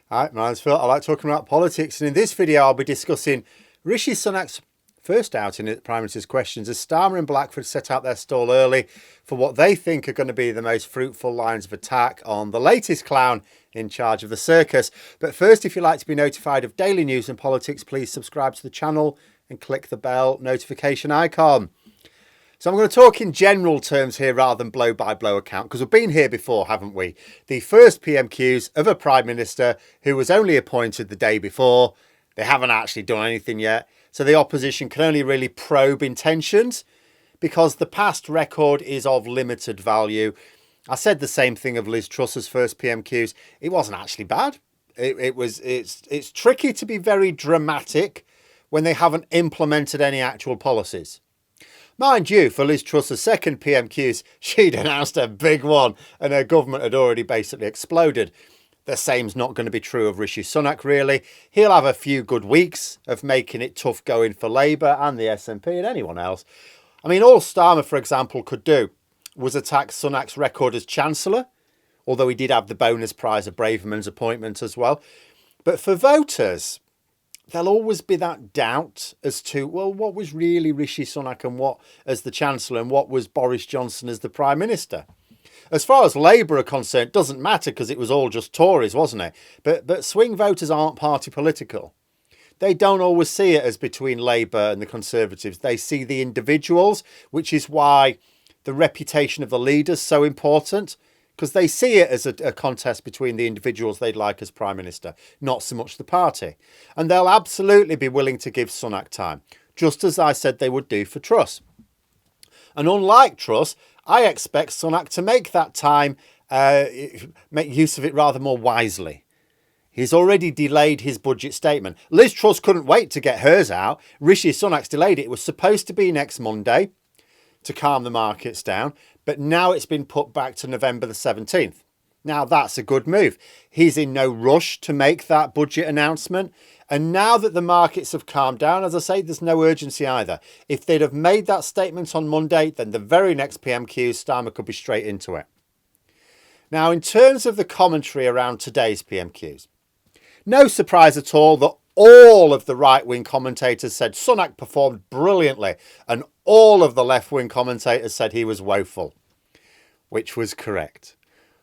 Hi, my name's Phil. I like talking about politics, and in this video I'll be discussing Rishi Sunak's first outing at Prime Minister's Questions as Starmer and Blackford set out their stall early for what they think are going to be the most fruitful lines of attack on the latest clown in charge of the circus. But first, if you'd like to be notified of daily news and politics, please subscribe to the channel and click the bell notification icon. So I'm going to talk in general terms here rather than blow-by-blow account, because we've been here before, haven't we? The first PMQs of a Prime Minister who was only appointed the day before. They haven't actually done anything yet. So the opposition can only really probe intentions because the past record is of limited value. I said the same thing of Liz Truss's first PMQs. It wasn't actually bad. It's tricky to be very dramatic when they haven't implemented any actual policies. Mind you, for Liz Truss's second PMQs, she'd announced a big one and her government had already basically exploded. The same's not going to be true of Rishi Sunak, really. He'll have a few good weeks of making it tough going for Labour and the SNP and anyone else. I mean, all Starmer, for example, could do was attack Sunak's record as Chancellor, although he did have the bonus prize of Braverman's appointment as well. But for voters, there'll always be that doubt as to, well, what was really Rishi Sunak and what as the Chancellor and what was Boris Johnson as the Prime Minister? As far as Labour are concerned, it doesn't matter because it was all just Tories, wasn't it? But swing voters aren't party political. They don't always see it as between Labour and the Conservatives. They see the individuals, which is why the reputation of the leader's so important, because they see it as a contest between the individuals they'd like as Prime Minister, not so much the party. And they'll absolutely be willing to give Sunak time, just as I said they would do for Truss. And unlike Truss, I expect Sunak to make that time, make use of it rather more wisely. He's already delayed his budget statement. Liz Truss couldn't wait to get hers out. Rishi Sunak's delayed it. It was supposed to be next Monday to calm the markets down, but now it's been put back to November the 17th. Now that's a good move. He's in no rush to make that budget announcement. And now that the markets have calmed down, as I say, there's no urgency either. If they'd have made that statement on Monday, then the very next PMQ, Starmer could be straight into it. Now, in terms of the commentary around today's PMQs, no surprise at all that all of the right-wing commentators said Sunak performed brilliantly, and all of the left-wing commentators said he was woeful, which was correct.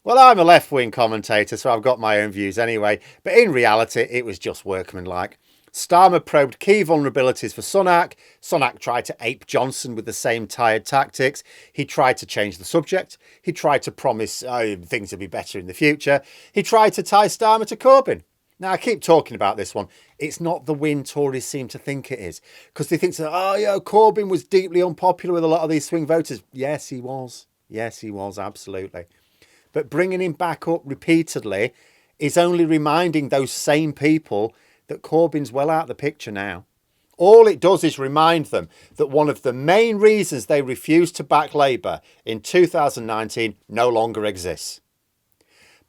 Well, I'm a left-wing commentator, so I've got my own views anyway, but in reality, it was just workmanlike. Starmer probed key vulnerabilities for Sunak. Sunak tried to ape Johnson with the same tired tactics. He tried to change the subject. He tried to promise things will be better in the future. He tried to tie Starmer to Corbyn. Now, I keep talking about this one. It's not the win Tories seem to think it is, because they think, Corbyn was deeply unpopular with a lot of these swing voters. Yes, he was. Yes, he was, absolutely. But bringing him back up repeatedly is only reminding those same people that Corbyn's well out of the picture now. All it does is remind them that one of the main reasons they refused to back Labour in 2019 no longer exists.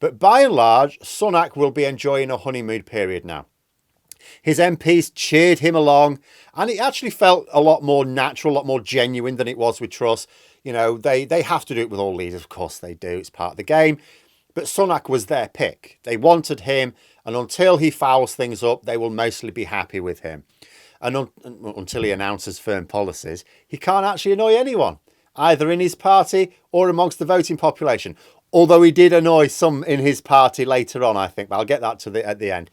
But by and large, Sunak will be enjoying a honeymoon period now. His MPs cheered him along, and it actually felt a lot more natural, a lot more genuine than it was with Truss. You know, they have to do it with all leaders. Of course they do. It's part of the game. But Sunak was their pick. They wanted him, and until he fouls things up, they will mostly be happy with him. And until he announces firm policies, he can't actually annoy anyone, either in his party or amongst the voting population. Although he did annoy some in his party later on, I think. But I'll get that at the end.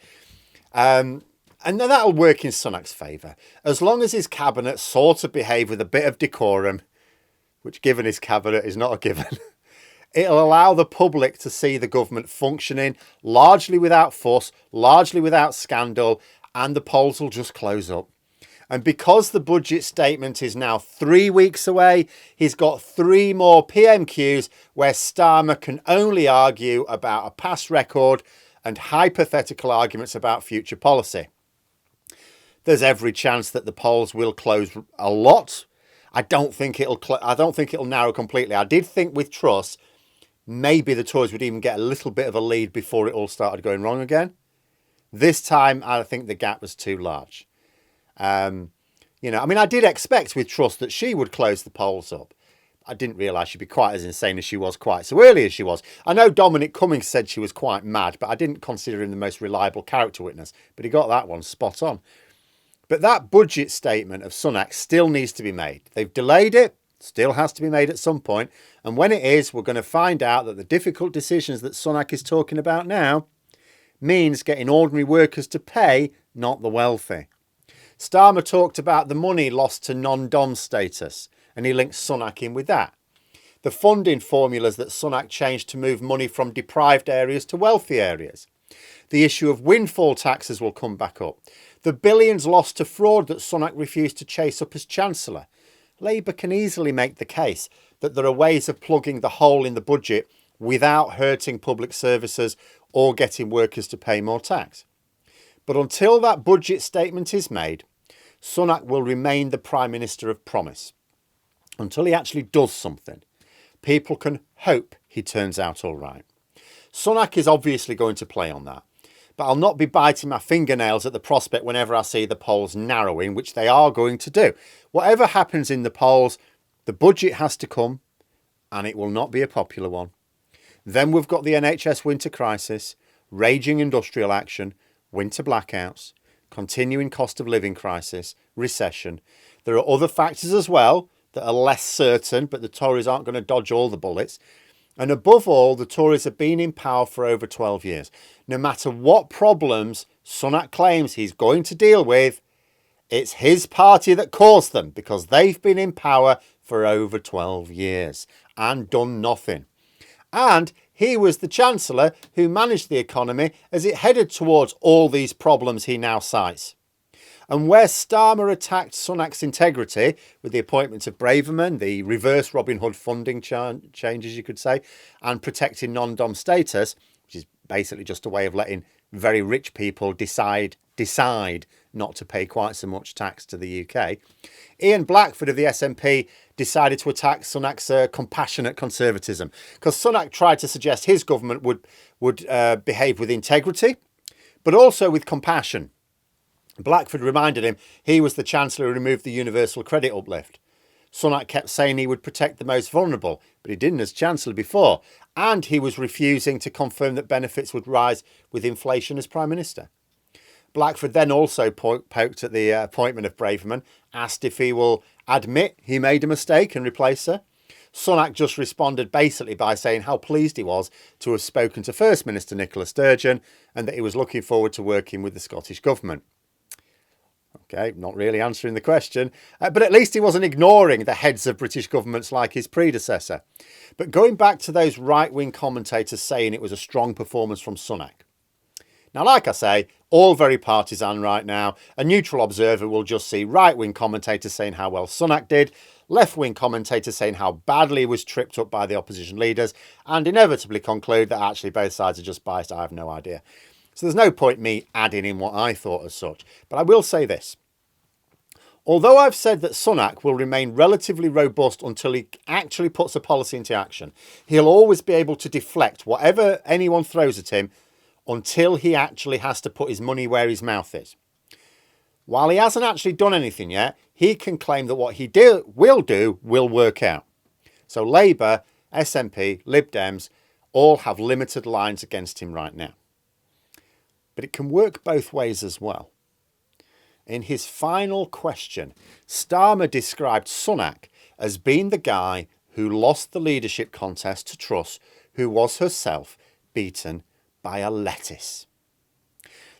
And then that'll work in Sunak's favour. As long as his cabinet sort of behave with a bit of decorum, which given his cabinet is not a given, it'll allow the public to see the government functioning largely without fuss, largely without scandal, and the polls will just close up. And because the budget statement is now 3 weeks away, he's got 3 more PMQs where Starmer can only argue about a past record and hypothetical arguments about future policy. There's every chance that the polls will close a lot. I don't think it'll narrow completely. I did think with Truss, maybe the Tories would even get a little bit of a lead before it all started going wrong again. This time, I think the gap was too large. I did expect with Truss that she would close the polls up. I didn't realise she'd be quite as insane as she was quite so early as she was. I know Dominic Cummings said she was quite mad, but I didn't consider him the most reliable character witness. But he got that one spot on. But that budget statement of Sunak still needs to be made. They've delayed it, still has to be made at some point. And when it is, we're going to find out that the difficult decisions that Sunak is talking about now means getting ordinary workers to pay, not the wealthy. Starmer talked about the money lost to non-dom status, and he linked Sunak in with that. The funding formulas that Sunak changed to move money from deprived areas to wealthy areas. The issue of windfall taxes will come back up. The billions lost to fraud that Sunak refused to chase up as Chancellor. Labour can easily make the case that there are ways of plugging the hole in the budget without hurting public services or getting workers to pay more tax. But until that budget statement is made, Sunak will remain the Prime Minister of promise. Until he actually does something, people can hope he turns out all right. Sunak is obviously going to play on that. But I'll not be biting my fingernails at the prospect whenever I see the polls narrowing, which they are going to do. Whatever happens in the polls, the budget has to come, and it will not be a popular one. Then we've got the NHS winter crisis, raging industrial action, winter blackouts, continuing cost of living crisis, recession. There are other factors as well that are less certain, but the Tories aren't going to dodge all the bullets. And above all, the Tories have been in power for over 12 years. No matter what problems Sunak claims he's going to deal with, it's his party that caused them because they've been in power for over 12 years and done nothing. And he was the Chancellor who managed the economy as it headed towards all these problems he now cites. And where Starmer attacked Sunak's integrity with the appointment of Braverman, the reverse Robin Hood funding changes, you could say, and protecting non-dom status, which is basically just a way of letting very rich people decide not to pay quite so much tax to the UK, Ian Blackford of the SNP decided to attack Sunak's compassionate conservatism because Sunak tried to suggest his government would behave with integrity, but also with compassion. Blackford reminded him he was the Chancellor who removed the universal credit uplift. Sunak kept saying he would protect the most vulnerable, but he didn't as Chancellor before, and he was refusing to confirm that benefits would rise with inflation as Prime Minister. Blackford then also poked at the appointment of Braverman, asked if he will admit he made a mistake and replace her. Sunak just responded basically by saying how pleased he was to have spoken to First Minister Nicola Sturgeon and that he was looking forward to working with the Scottish Government. Okay, not really answering the question, but at least he wasn't ignoring the heads of British governments like his predecessor. But going back to those right-wing commentators saying it was a strong performance from Sunak. Now, like I say, all very partisan right now. A neutral observer will just see right-wing commentators saying how well Sunak did, left-wing commentators saying how badly he was tripped up by the opposition leaders, and inevitably conclude that actually both sides are just biased. I have no idea. So there's no point me adding in what I thought as such. But I will say this. Although I've said that Sunak will remain relatively robust until he actually puts a policy into action, he'll always be able to deflect whatever anyone throws at him until he actually has to put his money where his mouth is. While he hasn't actually done anything yet, he can claim that what he will work out. So Labour, SNP, Lib Dems all have limited lines against him right now. But it can work both ways as well. In his final question, Starmer described Sunak as being the guy who lost the leadership contest to Truss, who was herself beaten by a lettuce.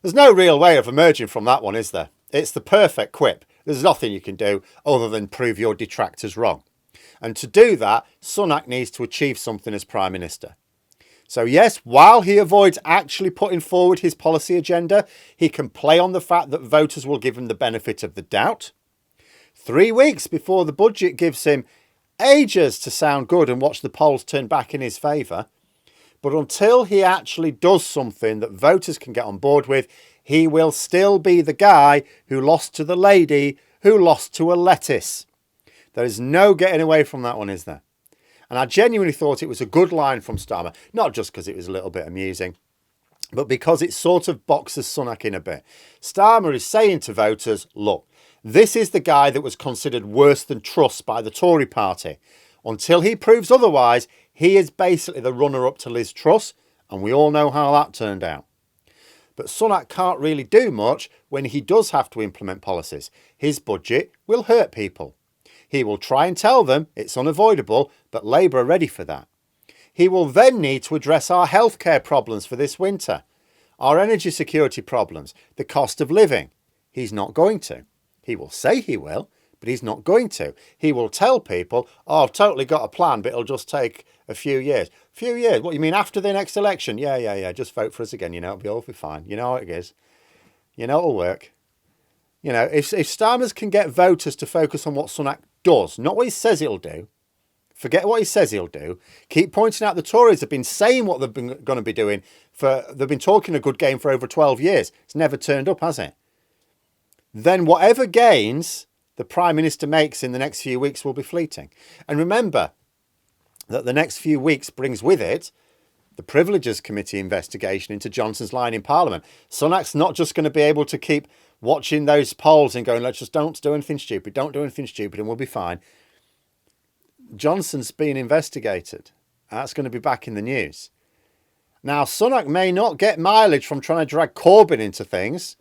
There's no real way of emerging from that one, is there? It's the perfect quip. There's nothing you can do other than prove your detractors wrong. And to do that, Sunak needs to achieve something as Prime Minister. So yes, while he avoids actually putting forward his policy agenda, he can play on the fact that voters will give him the benefit of the doubt. 3 weeks before the budget gives him ages to sound good and watch the polls turn back in his favour. But until he actually does something that voters can get on board with, he will still be the guy who lost to the lady who lost to a lettuce. There is no getting away from that one, is there? And I genuinely thought it was a good line from Starmer, not just because it was a little bit amusing, but because it sort of boxes Sunak in a bit. Starmer is saying to voters, look, this is the guy that was considered worse than Truss by the Tory party. Until he proves otherwise, he is basically the runner-up to Liz Truss, and we all know how that turned out. But Sunak can't really do much when he does have to implement policies. His budget will hurt people. He will try and tell them it's unavoidable, but Labour are ready for that. He will then need to address our healthcare problems for this winter, our energy security problems, the cost of living. He's not going to. He will say he will, but he's not going to. He will tell people, oh, I've totally got a plan, but it'll just take a few years. Few years? What, you mean after the next election? Yeah. Just vote for us again. You know, it'll be fine. You know how it is. You know it'll work. You know, if Starmers can get voters to focus on what Sunak does, not what he says he'll do. Forget what he says he'll do. Keep pointing out the Tories have been saying what they've been going to be doing they've been talking a good game for over 12 years. It's never turned up, has it? Then whatever gains the Prime Minister makes in the next few weeks will be fleeting. And remember that the next few weeks brings with it the Privileges Committee investigation into Johnson's line in Parliament. Sunak's not just going to be able to keep watching those polls and going, let's just don't do anything stupid, and we'll be fine. Johnson's being investigated. That's going to be back in the news. Now, Sunak may not get mileage from trying to drag Corbyn into things,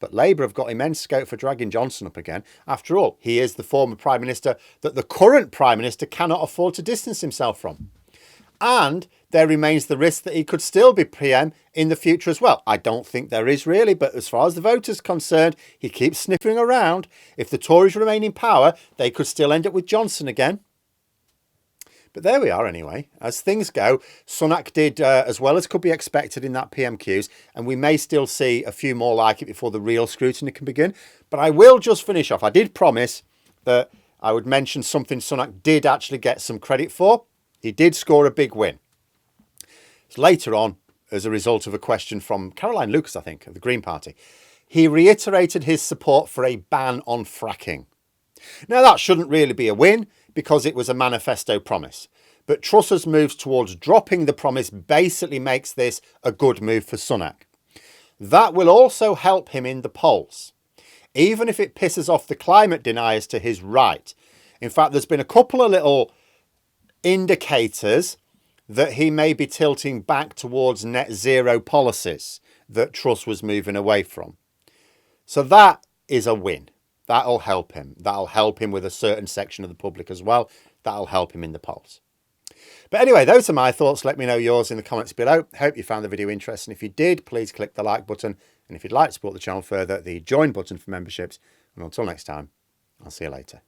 but Labour have got immense scope for dragging Johnson up again. After all, he is the former Prime Minister that the current Prime Minister cannot afford to distance himself from. And there remains the risk that he could still be PM in the future as well. I don't think there is really, but as far as the voters are concerned, he keeps sniffing around. If the Tories remain in power, they could still end up with Johnson again. But there we are anyway. As things go, Sunak did as well as could be expected in that PMQs, and we may still see a few more like it before the real scrutiny can begin. But I will just finish off. I did promise that I would mention something Sunak did actually get some credit for. He did score a big win. So later on, as a result of a question from Caroline Lucas, I think, of the Green Party, he reiterated his support for a ban on fracking. Now, that shouldn't really be a win because it was a manifesto promise. But Truss's moves towards dropping the promise basically makes this a good move for Sunak. That will also help him in the polls, even if it pisses off the climate deniers to his right. In fact, there's been a couple of little indicators that he may be tilting back towards net zero policies that Truss was moving away from. So that is a win. That'll help him. That'll help him with a certain section of the public as well. That'll help him in the polls. But anyway, those are my thoughts. Let me know yours in the comments below. Hope you found the video interesting. If you did, please click the like button. And if you'd like to support the channel further, the join button for memberships. And until next time, I'll see you later.